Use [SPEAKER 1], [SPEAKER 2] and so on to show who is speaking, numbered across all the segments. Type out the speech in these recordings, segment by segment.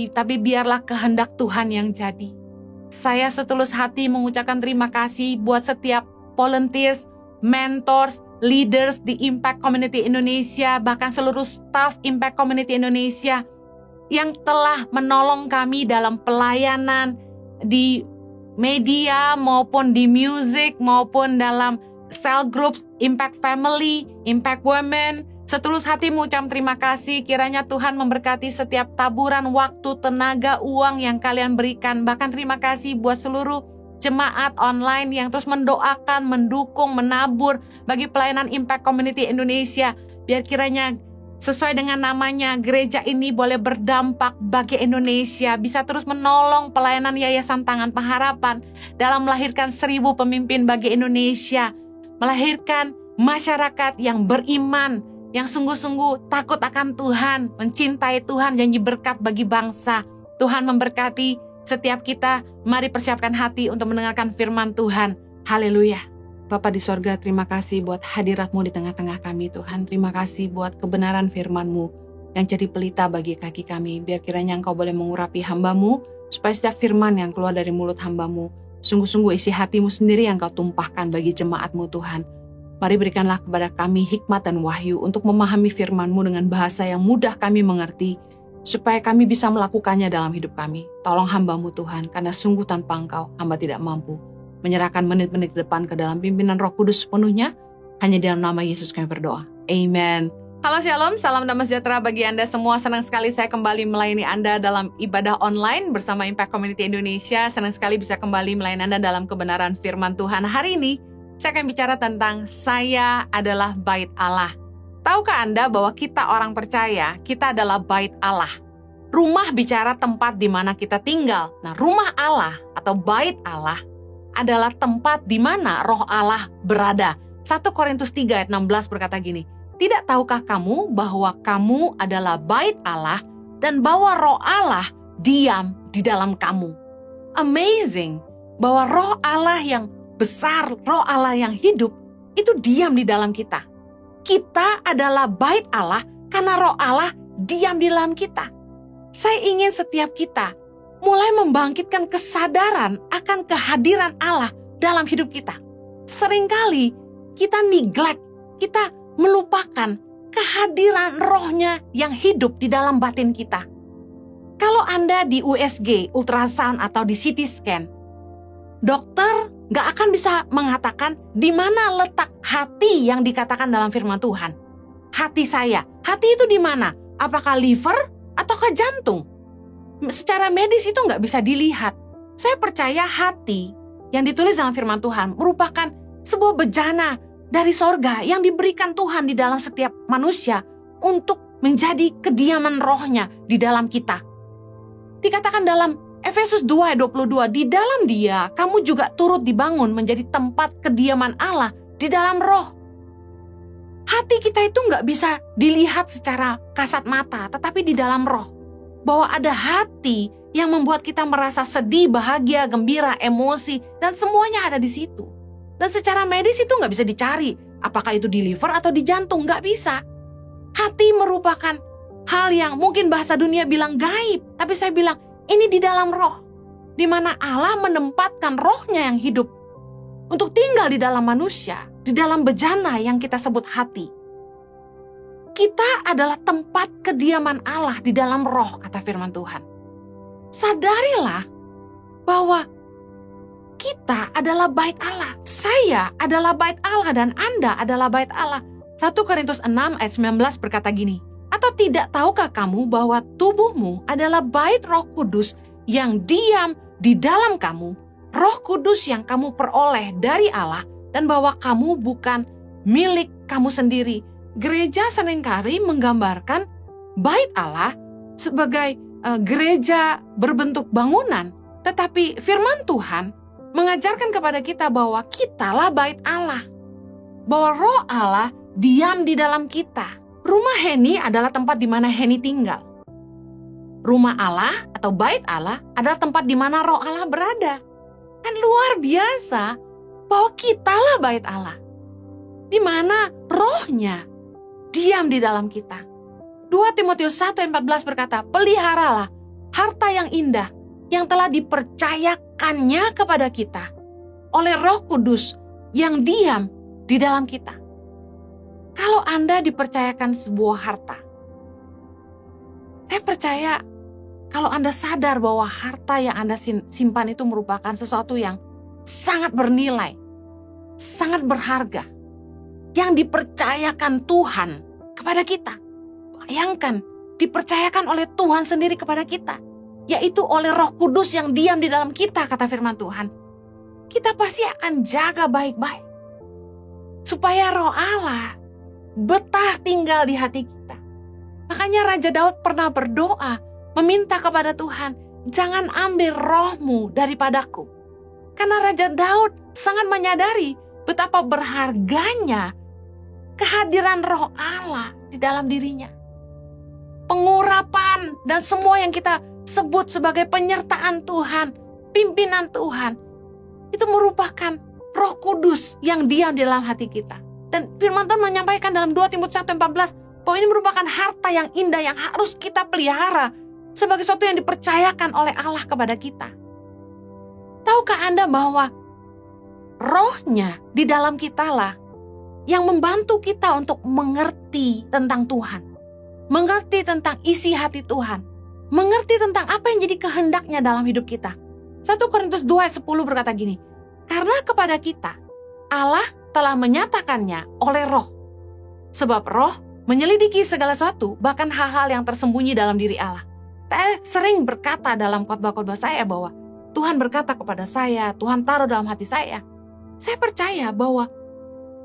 [SPEAKER 1] tapi biarlah kehendak Tuhan yang jadi. Saya setulus hati mengucapkan terima kasih buat setiap volunteers, mentors, leaders di Impact Community Indonesia, bahkan seluruh staff Impact Community Indonesia yang telah menolong kami dalam pelayanan di media maupun di music maupun dalam cell groups, Impact Family, Impact Women. Setulus hati mengucap terima kasih, kiranya Tuhan memberkati setiap taburan waktu, tenaga, uang yang kalian berikan. Bahkan terima kasih buat seluruh jemaat online yang terus mendoakan, mendukung, menabur bagi pelayanan Impact Community Indonesia. Biar kiranya sesuai dengan namanya, gereja ini boleh berdampak bagi Indonesia, bisa terus menolong pelayanan Yayasan Tangan Pengharapan dalam melahirkan 1000 pemimpin bagi Indonesia, melahirkan masyarakat yang beriman, yang sungguh-sungguh takut akan Tuhan, mencintai Tuhan, janji berkat bagi bangsa. Tuhan memberkati setiap kita. Mari persiapkan hati untuk mendengarkan firman Tuhan. Haleluya. Bapa di sorga, terima kasih buat hadirat-Mu di tengah-tengah kami Tuhan. Terima kasih buat kebenaran firman-Mu yang jadi pelita bagi kaki kami. Biar kiranya Engkau boleh mengurapi hamba-Mu, supaya setiap firman yang keluar dari mulut hamba-Mu sungguh-sungguh isi hati-Mu sendiri yang Kau tumpahkan bagi jemaat-Mu Tuhan. Mari berikanlah kepada kami hikmat dan wahyu untuk memahami firman-Mu dengan bahasa yang mudah kami mengerti, supaya kami bisa melakukannya dalam hidup kami. Tolong hamba-Mu Tuhan, karena sungguh tanpa Engkau, hamba tidak mampu. Menyerahkan menit-menit ke depan ke dalam pimpinan Roh Kudus sepenuhnya, hanya dalam nama Yesus kami berdoa. Amen. Halo Shalom, salam damai sejahtera bagi Anda semua. Senang sekali saya kembali melayani Anda dalam ibadah online bersama Impact Community Indonesia. Senang sekali bisa kembali melayani Anda dalam kebenaran firman Tuhan. Hari ini, saya akan bicara tentang saya adalah bait Allah. Tahukah Anda bahwa kita orang percaya, kita adalah bait Allah. Rumah bicara tempat di mana kita tinggal. Nah, rumah Allah atau bait Allah adalah tempat di mana roh Allah berada. 1 Korintus 3 ayat 16 berkata gini, "Tidak tahukah kamu bahwa kamu adalah bait Allah dan bahwa roh Allah diam di dalam kamu?" Amazing, bahwa roh Allah yang besar, roh Allah yang hidup, itu diam di dalam kita. Kita adalah bait Allah karena roh Allah diam di dalam kita. Saya ingin setiap kita mulai membangkitkan kesadaran akan kehadiran Allah dalam hidup kita. Seringkali kita neglect, kita melupakan kehadiran rohnya yang hidup di dalam batin kita. Kalau Anda di USG, ultrasound atau di CT scan, dokter gak akan bisa mengatakan di mana letak hati yang dikatakan dalam firman Tuhan. Hati saya, hati itu di mana? Apakah liver ataukah jantung? Secara medis itu gak bisa dilihat. Saya percaya hati yang ditulis dalam firman Tuhan merupakan sebuah bejana dari sorga yang diberikan Tuhan di dalam setiap manusia untuk menjadi kediaman rohnya di dalam kita. Dikatakan dalam Efesus 2 ayat 22, di dalam Dia kamu juga turut dibangun menjadi tempat kediaman Allah di dalam roh. Hati kita itu nggak bisa dilihat secara kasat mata, tetapi di dalam roh. Bahwa ada hati yang membuat kita merasa sedih, bahagia, gembira, emosi, dan semuanya ada di situ. Dan secara medis itu nggak bisa dicari, apakah itu di liver atau di jantung, nggak bisa. Hati merupakan hal yang mungkin bahasa dunia bilang gaib, tapi saya bilang, ini di dalam roh, di mana Allah menempatkan rohnya yang hidup untuk tinggal di dalam manusia, di dalam bejana yang kita sebut hati. Kita adalah tempat kediaman Allah di dalam roh, kata firman Tuhan. Sadarilah bahwa kita adalah bait Allah. Saya adalah bait Allah dan Anda adalah bait Allah. 1 Korintus 6 ayat 19 berkata gini, "Atau tidak tahukah kamu bahwa tubuhmu adalah bait Roh Kudus yang diam di dalam kamu, Roh Kudus yang kamu peroleh dari Allah, dan bahwa kamu bukan milik kamu sendiri?" Gereja seringkali menggambarkan bait Allah sebagai gereja berbentuk bangunan, tetapi firman Tuhan mengajarkan kepada kita bahwa kitalah bait Allah, bahwa roh Allah diam di dalam kita. Rumah Heni adalah tempat di mana Heni tinggal. Rumah Allah atau bait Allah adalah tempat di mana roh Allah berada. Dan luar biasa bahwa kitalah bait Allah, di mana rohnya diam di dalam kita. 2 Timotius 1 ayat 14 berkata, "Peliharalah harta yang indah yang telah dipercayakannya kepada kita oleh Roh Kudus yang diam di dalam kita. Kalau Anda dipercayakan sebuah harta, saya percaya kalau Anda sadar bahwa harta yang Anda simpan itu merupakan sesuatu yang sangat bernilai, sangat berharga, yang dipercayakan Tuhan kepada kita. Bayangkan, dipercayakan oleh Tuhan sendiri kepada kita, yaitu oleh Roh Kudus yang diam di dalam kita, kata firman Tuhan. Kita pasti akan jaga baik-baik, supaya Roh Allah betah tinggal di hati kita. Makanya Raja Daud pernah berdoa, meminta kepada Tuhan, jangan ambil rohmu daripadaku. Karena Raja Daud sangat menyadari betapa berharganya kehadiran Roh Allah di dalam dirinya. Pengurapan dan semua yang kita sebut sebagai penyertaan Tuhan, pimpinan Tuhan, itu merupakan Roh Kudus yang diam di dalam hati kita. Dan firman Tuhan menyampaikan dalam 2 Timotius 1:14 bahwa ini merupakan harta yang indah yang harus kita pelihara sebagai sesuatu yang dipercayakan oleh Allah kepada kita. Tahukah Anda bahwa rohnya di dalam kita lah yang membantu kita untuk mengerti tentang Tuhan, mengerti tentang isi hati Tuhan, mengerti tentang apa yang jadi kehendaknya dalam hidup kita. 1 Korintus 2 ayat 10 berkata gini, karena kepada kita Allah telah menyatakannya oleh roh. Sebab roh menyelidiki segala sesuatu, bahkan hal-hal yang tersembunyi dalam diri Allah. Saya sering berkata dalam khotbah-khotbah saya bahwa Tuhan berkata kepada saya, Tuhan taruh dalam hati saya. Saya percaya bahwa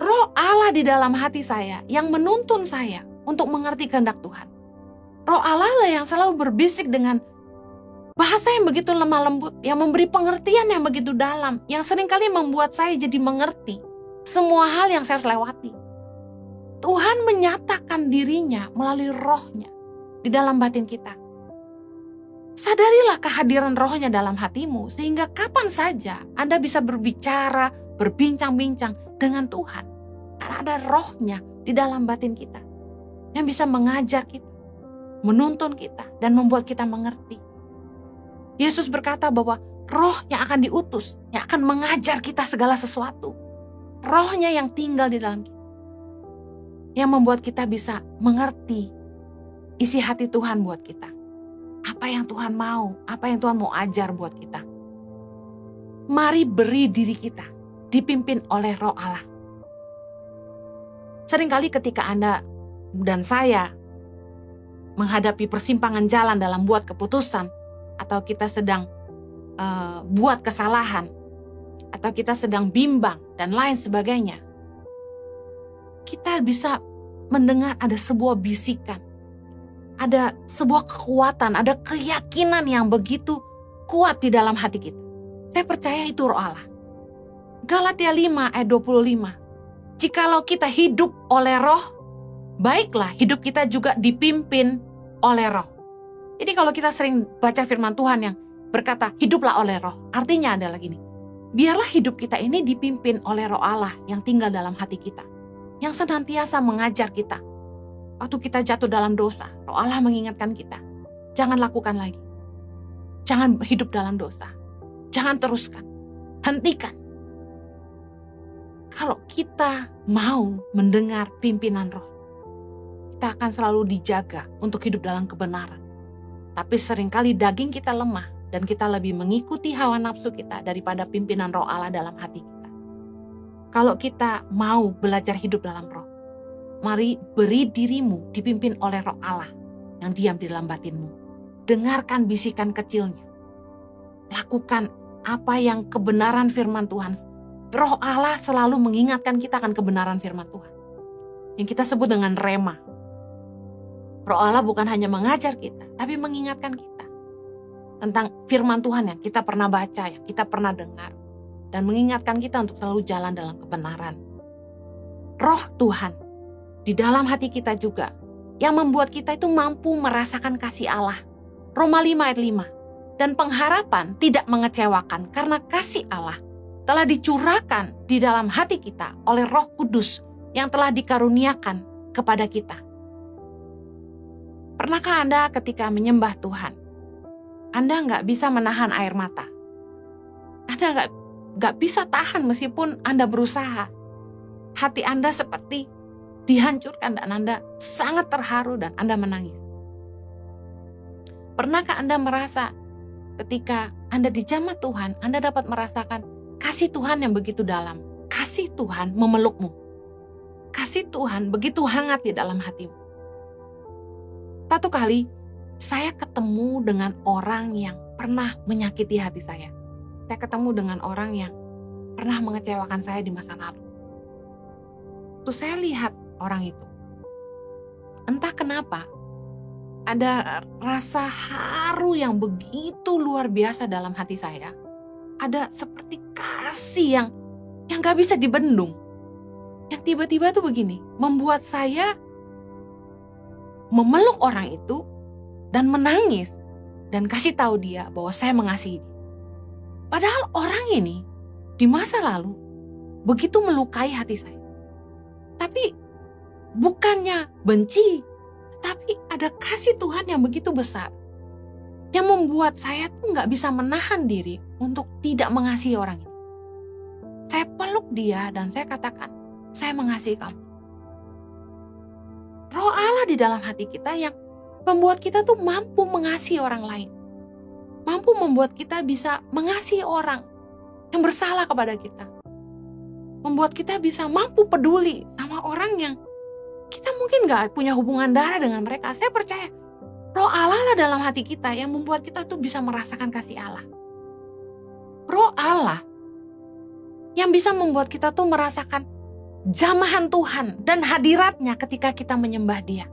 [SPEAKER 1] Roh Allah di dalam hati saya yang menuntun saya untuk mengerti kehendak Tuhan. Roh Allah lah yang selalu berbisik dengan bahasa yang begitu lemah lembut, yang memberi pengertian yang begitu dalam, yang seringkali membuat saya jadi mengerti semua hal yang saya harus lewati. Tuhan menyatakan dirinya melalui rohnya di dalam batin kita. Sadarilah kehadiran rohnya dalam hatimu, sehingga kapan saja Anda bisa berbicara, berbincang-bincang dengan Tuhan. Karena ada rohnya di dalam batin kita, yang bisa mengajar kita, menuntun kita, dan membuat kita mengerti. Yesus berkata bahwa roh yang akan diutus, yang akan mengajar kita segala sesuatu. Rohnya yang tinggal di dalam kita, yang membuat kita bisa mengerti isi hati Tuhan buat kita. Apa yang Tuhan mau, apa yang Tuhan mau ajar buat kita. Mari beri diri kita dipimpin oleh Roh Allah. Seringkali ketika Anda dan saya menghadapi persimpangan jalan dalam buat keputusan, atau kita sedang buat kesalahan, atau kita sedang bimbang dan lain sebagainya, kita bisa mendengar ada sebuah bisikan, ada sebuah kekuatan, ada keyakinan yang begitu kuat di dalam hati kita. Saya percaya itu Roh Allah. Galatia 5 ayat 25. Jikalau kita hidup oleh Roh, baiklah hidup kita juga dipimpin oleh Roh. Jadi kalau kita sering baca firman Tuhan yang berkata hiduplah oleh Roh, artinya adalah gini, biarlah hidup kita ini dipimpin oleh Roh Allah yang tinggal dalam hati kita, yang senantiasa mengajar kita. Waktu kita jatuh dalam dosa, Roh Allah mengingatkan kita, jangan lakukan lagi, jangan hidup dalam dosa, jangan teruskan, hentikan. Kalau kita mau mendengar pimpinan Roh, kita akan selalu dijaga untuk hidup dalam kebenaran. Tapi seringkali daging kita lemah dan kita lebih mengikuti hawa nafsu kita daripada pimpinan Roh Allah dalam hati kita. Kalau kita mau belajar hidup dalam Roh, mari beri dirimu dipimpin oleh Roh Allah yang diam di dalam batinmu. Dengarkan bisikan kecilnya. Lakukan apa yang kebenaran firman Tuhan. Roh Allah selalu mengingatkan kita akan kebenaran firman Tuhan, yang kita sebut dengan rema. Roh Allah bukan hanya mengajar kita, tapi mengingatkan kita tentang firman Tuhan yang kita pernah baca, yang kita pernah dengar, dan mengingatkan kita untuk selalu jalan dalam kebenaran. Roh Tuhan di dalam hati kita juga, yang membuat kita itu mampu merasakan kasih Allah. Roma 5 ayat 5. Dan pengharapan tidak mengecewakan karena kasih Allah telah dicurahkan di dalam hati kita oleh Roh Kudus yang telah dikaruniakan kepada kita. Pernahkah Anda ketika menyembah Tuhan, Anda nggak bisa menahan air mata. Anda nggak bisa tahan meskipun Anda berusaha. Hati Anda seperti dihancurkan dan Anda sangat terharu dan Anda menangis. Pernahkah Anda merasa ketika Anda dijamah Tuhan, Anda dapat merasakan kasih Tuhan yang begitu dalam. Kasih Tuhan memelukmu. Kasih Tuhan begitu hangat di dalam hatimu. Satu kali, saya ketemu dengan orang yang pernah menyakiti hati saya. Saya ketemu dengan orang yang pernah mengecewakan saya di masa lalu. Terus saya lihat orang itu. Entah kenapa, ada rasa haru yang begitu luar biasa dalam hati saya. Ada seperti kasih yang gak bisa dibendung. Yang tiba-tiba tuh begini, membuat saya memeluk orang itu dan menangis dan kasih tahu dia bahwa saya mengasihi dia. Padahal orang ini di masa lalu begitu melukai hati saya. Tapi bukannya benci, tapi ada kasih Tuhan yang begitu besar yang membuat saya tuh gak bisa menahan diri untuk tidak mengasihi orang ini. Saya peluk dia dan saya katakan, saya mengasihi kamu. Roh Allah di dalam hati kita yang membuat kita tuh mampu mengasihi orang lain. Mampu membuat kita bisa mengasihi orang yang bersalah kepada kita. Membuat kita bisa mampu peduli sama orang yang kita mungkin gak punya hubungan darah dengan mereka. Saya percaya Roh Allah lah dalam hati kita yang membuat kita tuh bisa merasakan kasih Allah. Roh Allah yang bisa membuat kita tuh merasakan jamahan Tuhan dan hadiratnya ketika kita menyembah Dia.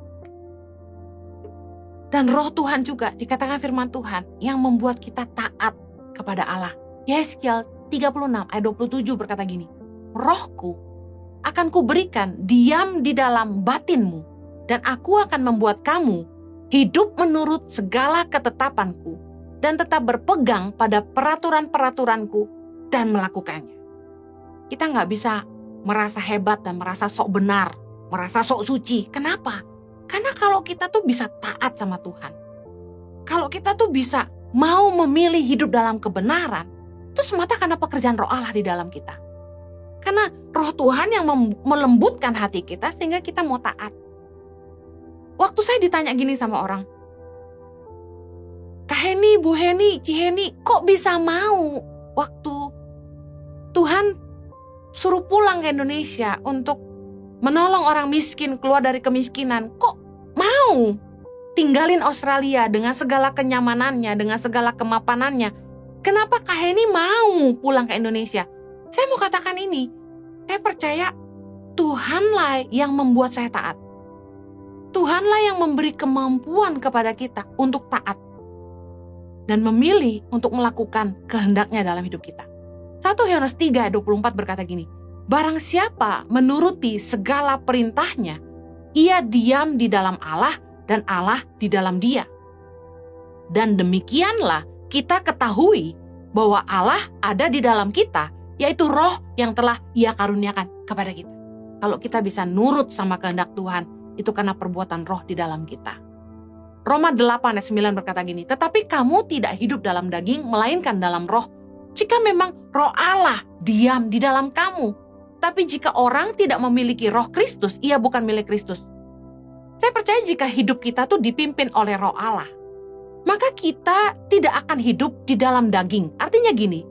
[SPEAKER 1] Dan Roh Tuhan juga, dikatakan firman Tuhan, yang membuat kita taat kepada Allah. Yeskiel 36 ayat 27 berkata gini, Rohku akan kuberikan diam di dalam batinmu, dan aku akan membuat kamu hidup menurut segala ketetapanku, dan tetap berpegang pada peraturan-peraturanku dan melakukannya. Kita gak bisa merasa hebat dan merasa sok benar, merasa sok suci. Kenapa? Karena kalau kita tuh bisa taat sama Tuhan, kalau kita tuh bisa mau memilih hidup dalam kebenaran, itu semata karena pekerjaan Roh Allah di dalam kita. Karena Roh Tuhan yang melembutkan hati kita sehingga kita mau taat. Waktu saya ditanya gini sama orang, Kak Heni, Bu Heni, Ci Heni, kok bisa mau waktu Tuhan suruh pulang ke Indonesia untuk menolong orang miskin keluar dari kemiskinan, kok mau tinggalin Australia dengan segala kenyamanannya, dengan segala kemapanannya? Kenapa Kak Heni mau pulang ke Indonesia? Saya mau katakan ini, saya percaya Tuhanlah yang membuat saya taat. Tuhanlah yang memberi kemampuan kepada kita untuk taat dan memilih untuk melakukan kehendaknya dalam hidup kita. 1 Yohanes 3 ayat 24 berkata gini, Barang siapa menuruti segala perintahnya, ia diam di dalam Allah dan Allah di dalam dia. Dan demikianlah kita ketahui bahwa Allah ada di dalam kita, yaitu Roh yang telah Ia karuniakan kepada kita. Kalau kita bisa nurut sama kehendak Tuhan, itu karena perbuatan Roh di dalam kita. Roma 8 ayat 9 berkata gini, Tetapi kamu tidak hidup dalam daging, melainkan dalam Roh, jika memang Roh Allah diam di dalam kamu. Tapi jika orang tidak memiliki Roh Kristus, ia bukan milik Kristus. Saya percaya jika hidup kita tuh dipimpin oleh Roh Allah, maka kita tidak akan hidup di dalam daging. Artinya gini,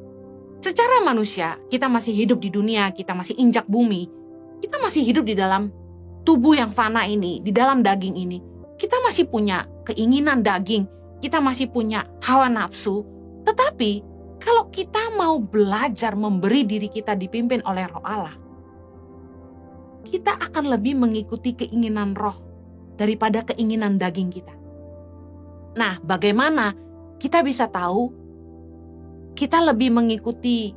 [SPEAKER 1] secara manusia, kita masih hidup di dunia, kita masih injak bumi, kita masih hidup di dalam tubuh yang fana ini, di dalam daging ini. Kita masih punya keinginan daging, kita masih punya hawa nafsu. Tetapi kalau kita mau belajar memberi diri kita dipimpin oleh Roh Allah, kita akan lebih mengikuti keinginan Roh daripada keinginan daging kita. Nah, bagaimana kita bisa tahu kita lebih mengikuti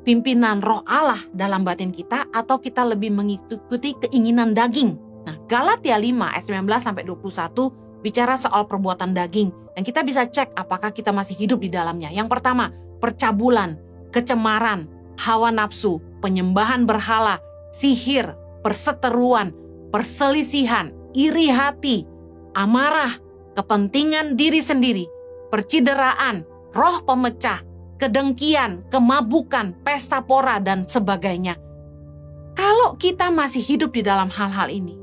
[SPEAKER 1] pimpinan Roh Allah dalam batin kita atau kita lebih mengikuti keinginan daging? Nah, Galatia 5 ayat 19-21 bicara soal perbuatan daging, dan kita bisa cek apakah kita masih hidup di dalamnya. Yang pertama, percabulan, kecemaran, hawa nafsu, penyembahan berhala, sihir, perseteruan, perselisihan, iri hati, amarah, kepentingan diri sendiri, percideraan, roh pemecah, kedengkian, kemabukan, pesta pora, dan sebagainya. Kalau kita masih hidup di dalam hal-hal ini,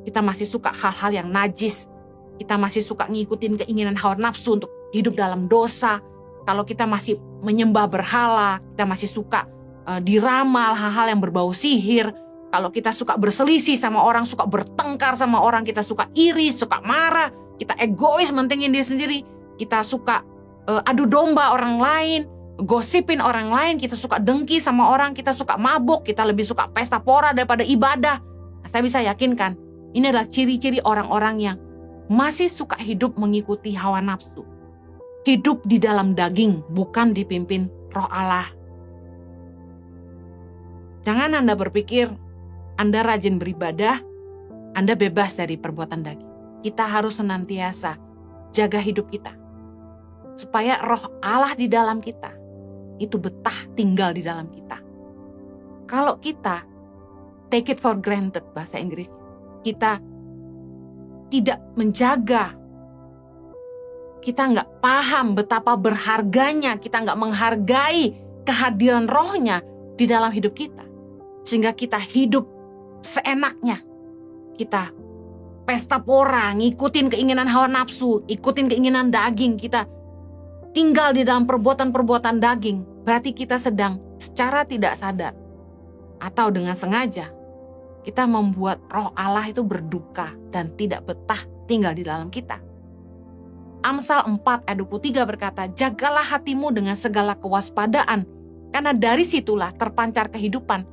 [SPEAKER 1] kita masih suka hal-hal yang najis, kita masih suka ngikutin keinginan hawa nafsu untuk hidup dalam dosa, kalau kita masih menyembah berhala, kita masih suka diramal hal-hal yang berbau sihir, kalau kita suka berselisih sama orang, suka bertengkar sama orang, kita suka iri, suka marah, kita egois mentingin diri sendiri, kita suka adu domba orang lain, gosipin orang lain, kita suka dengki sama orang, kita suka mabuk, kita lebih suka pesta pora daripada ibadah. Nah, saya bisa yakinkan, ini adalah ciri-ciri orang-orang yang masih suka hidup mengikuti hawa nafsu. Hidup di dalam daging, bukan dipimpin roh Allah. Jangan Anda berpikir Anda rajin beribadah, Anda bebas dari perbuatan daging. Kita harus senantiasa jaga hidup kita, supaya roh Allah di dalam kita itu betah tinggal di dalam kita. Kalau kita take it for granted, bahasa Inggris, kita tidak menjaga, kita nggak paham betapa berharganya, kita nggak menghargai kehadiran rohnya di dalam hidup kita, sehingga kita hidup seenaknya, kita pesta pora, ngikutin keinginan hawa nafsu, ikutin keinginan daging, kita tinggal di dalam perbuatan-perbuatan daging, berarti kita sedang secara tidak sadar atau dengan sengaja kita membuat roh Allah itu berduka dan tidak betah tinggal di dalam kita. Amsal 4 ayat 23 berkata, jagalah hatimu dengan segala kewaspadaan, karena dari situlah terpancar kehidupan.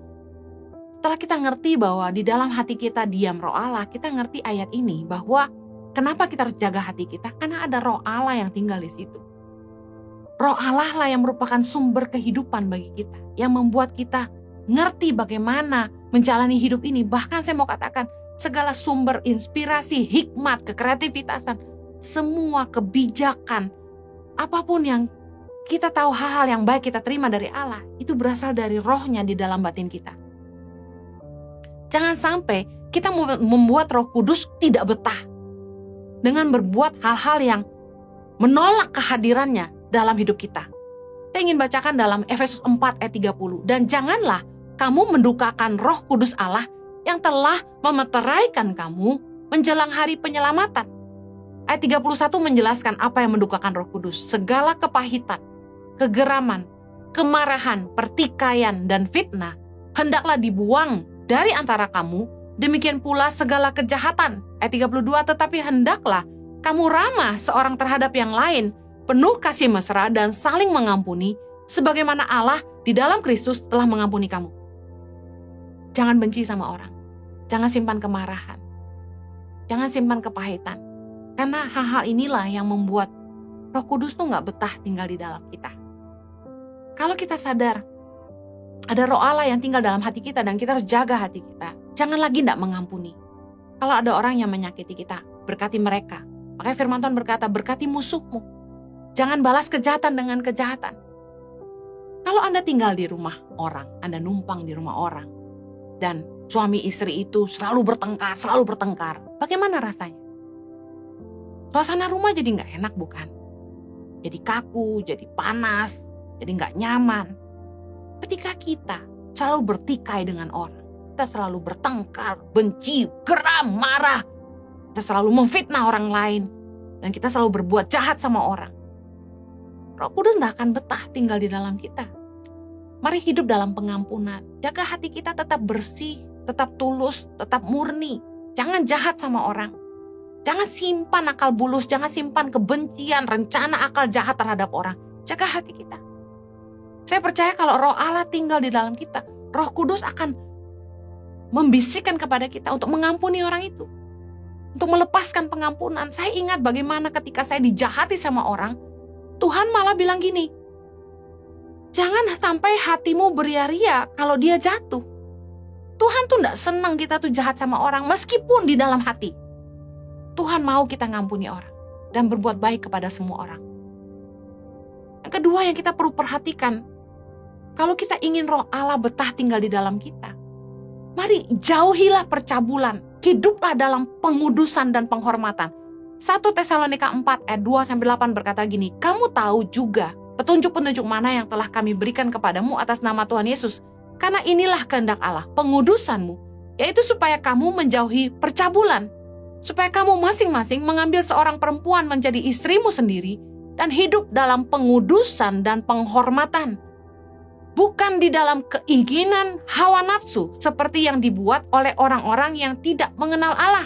[SPEAKER 1] Setelah kita ngerti bahwa di dalam hati kita diam roh Allah, kita ngerti ayat ini bahwa kenapa kita harus jaga hati kita, karena ada roh Allah yang tinggal di situ. Roh Allah lah yang merupakan sumber kehidupan bagi kita, yang membuat kita ngerti bagaimana menjalani hidup ini. Bahkan saya mau katakan, segala sumber inspirasi, hikmat, kekreativitasan, semua kebijakan, apapun yang kita tahu, hal-hal yang baik kita terima dari Allah, itu berasal dari rohnya di dalam batin kita. Jangan sampai kita membuat Roh Kudus tidak betah dengan berbuat hal-hal yang menolak kehadirannya dalam hidup kita. Saya ingin bacakan dalam Efesus 4 ayat 30. Dan janganlah kamu mendukakan Roh Kudus Allah yang telah memeteraikan kamu menjelang hari penyelamatan. Ayat 31 menjelaskan apa yang mendukakan Roh Kudus. Segala kepahitan, kegeraman, kemarahan, pertikaian, dan fitnah hendaklah dibuang dari antara kamu, demikian pula segala kejahatan. Ayat 32, tetapi hendaklah kamu ramah seorang terhadap yang lain, penuh kasih mesra dan saling mengampuni, sebagaimana Allah di dalam Kristus telah mengampuni kamu. Jangan benci sama orang, jangan simpan kemarahan, jangan simpan kepahitan, karena hal-hal inilah yang membuat Roh Kudus tuh gak betah tinggal di dalam kita. Kalau kita sadar ada roh Allah yang tinggal dalam hati kita dan kita harus jaga hati kita, jangan lagi gak mengampuni. Kalau ada orang yang menyakiti kita, berkati mereka. Makanya firman Tuhan berkata, berkati musuhmu. Jangan balas kejahatan dengan kejahatan. Kalau Anda tinggal di rumah orang, Anda numpang di rumah orang, dan suami istri itu selalu bertengkar, bagaimana rasanya? Suasana rumah jadi gak enak, bukan? Jadi kaku, jadi panas, jadi gak nyaman. Ketika kita selalu bertikai dengan orang, kita selalu bertengkar, benci, geram, marah, kita selalu memfitnah orang lain, dan kita selalu berbuat jahat sama orang, Roh Kudus gak akan betah tinggal di dalam kita. Mari hidup dalam pengampunan. Jaga hati kita tetap bersih, tetap tulus, tetap murni. Jangan jahat sama orang. Jangan simpan akal bulus, jangan simpan kebencian, rencana akal jahat terhadap orang. Jaga hati kita. Saya percaya kalau roh Allah tinggal di dalam kita, Roh Kudus akan membisikkan kepada kita untuk mengampuni orang itu. Untuk melepaskan pengampunan. Saya ingat bagaimana ketika saya dijahati sama orang, Tuhan malah bilang gini, jangan sampai hatimu beria-ria kalau dia jatuh. Tuhan tuh gak senang kita tuh jahat sama orang meskipun di dalam hati. Tuhan mau kita ngampuni orang dan berbuat baik kepada semua orang. Yang kedua yang kita perlu perhatikan, kalau kita ingin roh Allah betah tinggal di dalam kita, mari jauhilah percabulan, hiduplah dalam pengudusan dan penghormatan. 1 Tesalonika 4 ayat 2-8 berkata gini, kamu tahu juga petunjuk-petunjuk mana yang telah kami berikan kepadamu atas nama Tuhan Yesus. Karena inilah kehendak Allah, pengudusanmu, yaitu supaya kamu menjauhi percabulan. Supaya kamu masing-masing mengambil seorang perempuan menjadi istrimu sendiri dan hidup dalam pengudusan dan penghormatan. Bukan di dalam keinginan hawa nafsu seperti yang dibuat oleh orang-orang yang tidak mengenal Allah.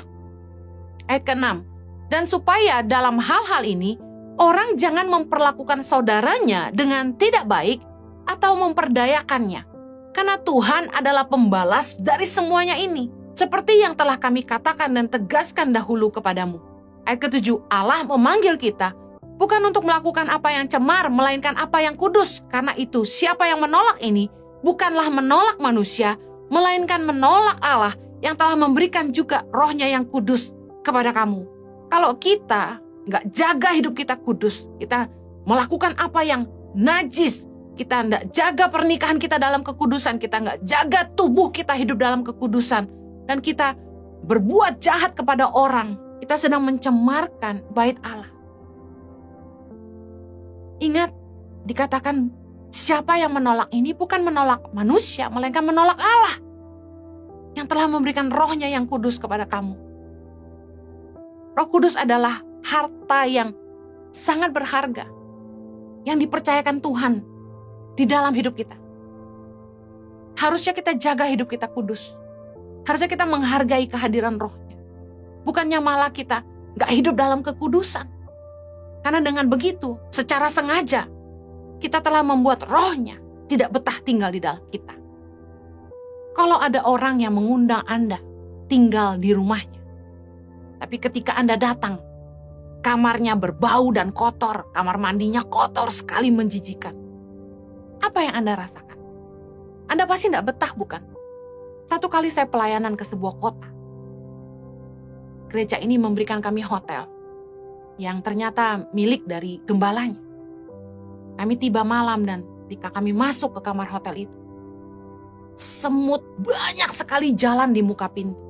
[SPEAKER 1] Ayat ke-6, dan supaya dalam hal-hal ini orang jangan memperlakukan saudaranya dengan tidak baik atau memperdayakannya. Karena Tuhan adalah pembalas dari semuanya ini. Seperti yang telah kami katakan dan tegaskan dahulu kepadamu. Ayat ke-7, Allah memanggil kita bukan untuk melakukan apa yang cemar, melainkan apa yang kudus. Karena itu siapa yang menolak ini bukanlah menolak manusia, melainkan menolak Allah yang telah memberikan juga rohnya yang kudus kepada kamu. Kalau kita nggak jaga hidup kita kudus, kita melakukan apa yang najis, kita nggak jaga pernikahan kita dalam kekudusan, kita nggak jaga tubuh kita hidup dalam kekudusan, dan kita berbuat jahat kepada orang, kita sedang mencemarkan bait Allah. Ingat, dikatakan siapa yang menolak ini bukan menolak manusia, melainkan menolak Allah yang telah memberikan rohnya yang kudus kepada kamu. Roh Kudus adalah harta yang sangat berharga yang dipercayakan Tuhan di dalam hidup kita. Harusnya kita jaga hidup kita kudus. Harusnya kita menghargai kehadiran rohnya. Bukannya malah kita gak hidup dalam kekudusan. Karena dengan begitu, secara sengaja, kita telah membuat rohnya tidak betah tinggal di dalam kita. Kalau ada orang yang mengundang Anda tinggal di rumahnya, tapi ketika Anda datang, kamarnya berbau dan kotor, kamar mandinya kotor sekali, menjijikan. Apa yang Anda rasakan? Anda pasti tidak betah, bukan? Satu kali saya pelayanan ke sebuah kota. Gereja ini memberikan kami hotel yang ternyata milik dari gembalanya. Kami tiba malam dan ketika kami masuk ke kamar hotel itu, semut banyak sekali jalan di muka pintu.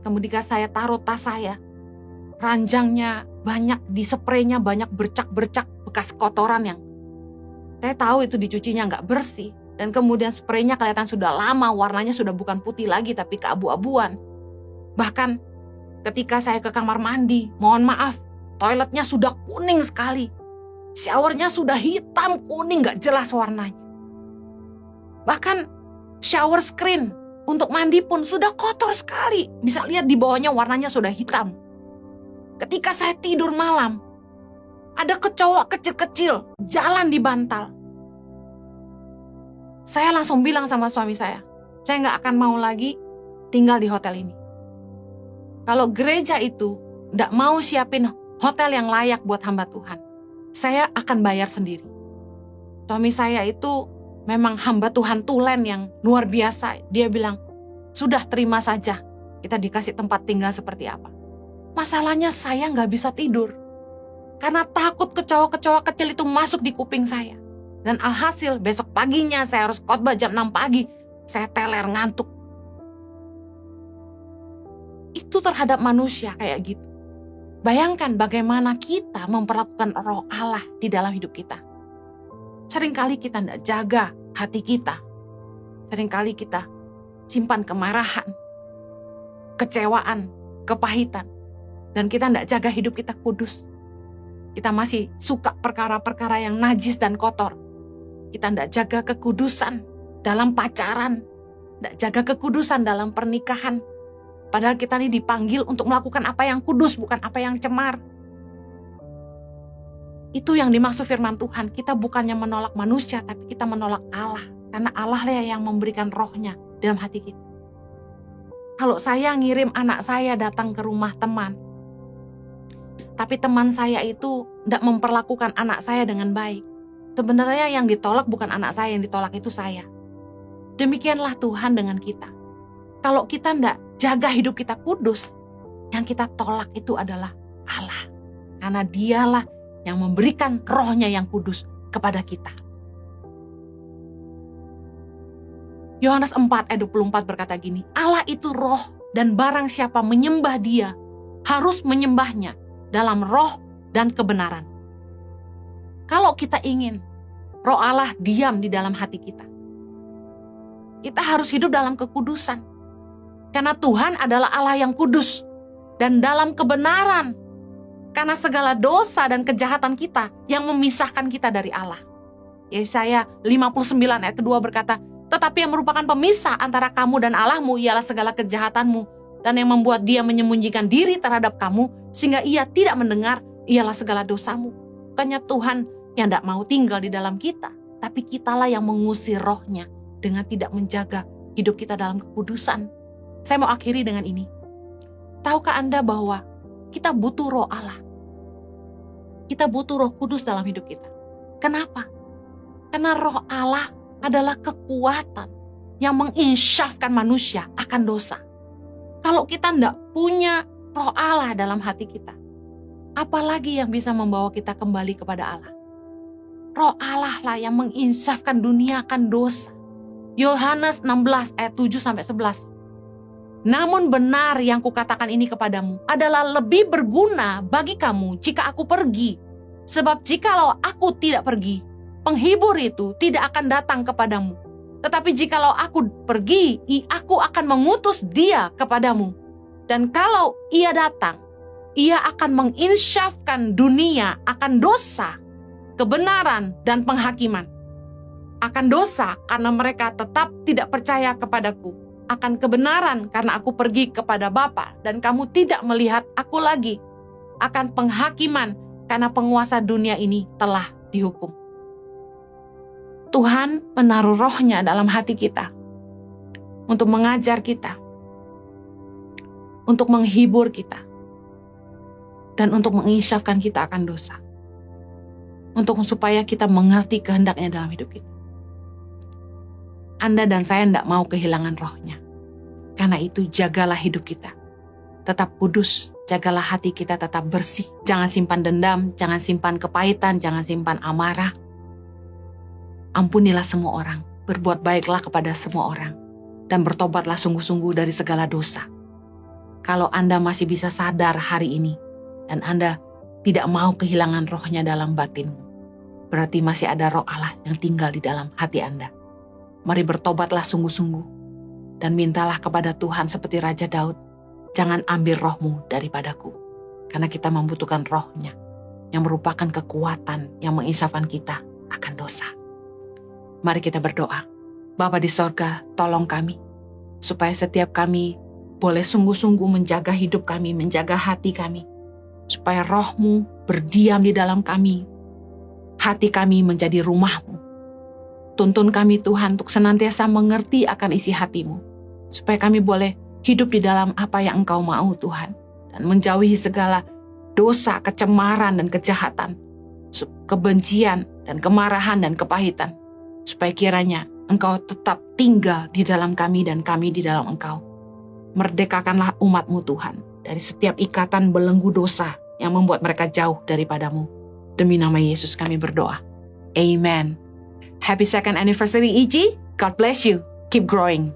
[SPEAKER 1] Kemudian saya taruh tas saya, ranjangnya banyak, dispraynya banyak bercak-bercak bekas kotoran yang saya tahu itu dicucinya nggak bersih. Dan kemudian spraynya kelihatan sudah lama, warnanya sudah bukan putih lagi tapi keabu-abuan. Bahkan ketika saya ke kamar mandi, mohon maaf, toiletnya sudah kuning sekali. Showernya sudah hitam kuning, nggak jelas warnanya. Bahkan shower screen untuk mandi pun sudah kotor sekali. Bisa lihat di bawahnya warnanya sudah hitam. Ketika saya tidur malam, ada kecoa kecil-kecil jalan di bantal. Saya langsung bilang sama suami saya nggak akan mau lagi tinggal di hotel ini. Kalau gereja itu nggak mau siapin hotel yang layak buat hamba Tuhan, saya akan bayar sendiri. Suami saya itu memang hamba Tuhan tulen yang luar biasa. Dia bilang, sudah terima saja kita dikasih tempat tinggal seperti apa. Masalahnya saya nggak bisa tidur. Karena takut kecoa-kecoa kecil itu masuk di kuping saya. Dan alhasil besok paginya saya harus khotbah jam 6 pagi. Saya teler ngantuk. Itu terhadap manusia kayak gitu. Bayangkan bagaimana kita memperlakukan roh Allah di dalam hidup kita. Seringkali kita tidak jaga hati kita. Seringkali kita simpan kemarahan, kecewaan, kepahitan. Dan kita tidak jaga hidup kita kudus. Kita masih suka perkara-perkara yang najis dan kotor. Kita tidak jaga kekudusan dalam pacaran. Tidak jaga kekudusan dalam pernikahan. Padahal kita ini dipanggil untuk melakukan apa yang kudus, bukan apa yang cemar. Itu yang dimaksud firman Tuhan. Kita bukannya menolak manusia, tapi kita menolak Allah. Karena Allah lah yang memberikan rohnya dalam hati kita. Kalau saya ngirim anak saya datang ke rumah teman, tapi teman saya itu tidak memperlakukan anak saya dengan baik, sebenarnya yang ditolak bukan anak saya, yang ditolak itu saya. Demikianlah Tuhan dengan kita. Kalau kita tidak jaga hidup kita kudus, yang kita tolak itu adalah Allah. Karena dialah yang memberikan rohnya yang kudus kepada kita. Yohanes 4 ayat 24 berkata gini, Allah itu roh dan barang siapa menyembah dia harus menyembahnya dalam roh dan kebenaran. Kalau kita ingin Roh Allah diam di dalam hati kita, kita harus hidup dalam kekudusan. Karena Tuhan adalah Allah yang kudus dan dalam kebenaran. Karena segala dosa dan kejahatan kita yang memisahkan kita dari Allah. Yesaya 59 ayat 2 berkata, tetapi yang merupakan pemisah antara kamu dan Allahmu ialah segala kejahatanmu, dan yang membuat dia menyembunyikan diri terhadap kamu sehingga ia tidak mendengar ialah segala dosamu. Bukannya Tuhan yang tidak mau tinggal di dalam kita, tapi kitalah yang mengusir rohnya dengan tidak menjaga hidup kita dalam kekudusan. Saya mau akhiri dengan ini. Tahukah Anda bahwa kita butuh roh Allah? Kita butuh Roh Kudus dalam hidup kita. Kenapa? Karena roh Allah adalah kekuatan yang menginsyafkan manusia akan dosa. Kalau kita tidak punya roh Allah dalam hati kita, apalagi yang bisa membawa kita kembali kepada Allah? Roh Allah lah yang menginsafkan dunia akan dosa. Yohanes 16 ayat 7-11. Namun benar yang kukatakan ini kepadamu adalah lebih berguna bagi kamu jika aku pergi. Sebab jikalau aku tidak pergi, penghibur itu tidak akan datang kepadamu. Tetapi jikalau aku pergi, aku akan mengutus dia kepadamu. Dan kalau ia datang, ia akan menginsyafkan dunia akan dosa, kebenaran, dan penghakiman. Akan dosa karena mereka tetap tidak percaya kepadaku. Akan kebenaran karena aku pergi kepada Bapa dan kamu tidak melihat aku lagi. Akan penghakiman karena penguasa dunia ini telah dihukum. Tuhan menaruh rohnya dalam hati kita untuk mengajar kita, untuk menghibur kita, dan untuk menginsyafkan kita akan dosa. Untuk supaya kita mengerti kehendaknya dalam hidup kita. Anda dan saya tidak mau kehilangan rohnya. Karena itu jagalah hidup kita. Tetap kudus, jagalah hati kita tetap bersih. Jangan simpan dendam, jangan simpan kepahitan, jangan simpan amarah. Ampunilah semua orang, berbuat baiklah kepada semua orang. Dan bertobatlah sungguh-sungguh dari segala dosa. Kalau Anda masih bisa sadar hari ini, dan Anda tidak mau kehilangan rohnya dalam batinmu, berarti masih ada roh Allah yang tinggal di dalam hati Anda. Mari bertobatlah sungguh-sungguh dan mintalah kepada Tuhan seperti Raja Daud, jangan ambil rohmu daripadaku, karena kita membutuhkan rohnya yang merupakan kekuatan yang menginsafkan kita akan dosa. Mari kita berdoa. Bapa di sorga, tolong kami supaya setiap kami boleh sungguh-sungguh menjaga hidup kami, menjaga hati kami, supaya rohmu berdiam di dalam kami, hati kami menjadi rumahmu. Tuntun kami Tuhan untuk senantiasa mengerti akan isi hatimu, supaya kami boleh hidup di dalam apa yang Engkau mau Tuhan, dan menjauhi segala dosa, kecemaran dan kejahatan, kebencian dan kemarahan dan kepahitan, supaya kiranya Engkau tetap tinggal di dalam kami dan kami di dalam Engkau. Merdekakanlah umat-Mu Tuhan dari setiap ikatan belenggu dosa yang membuat mereka jauh daripadamu. Demi nama Yesus kami berdoa. Amen. Happy second anniversary, EG. God bless you. Keep growing.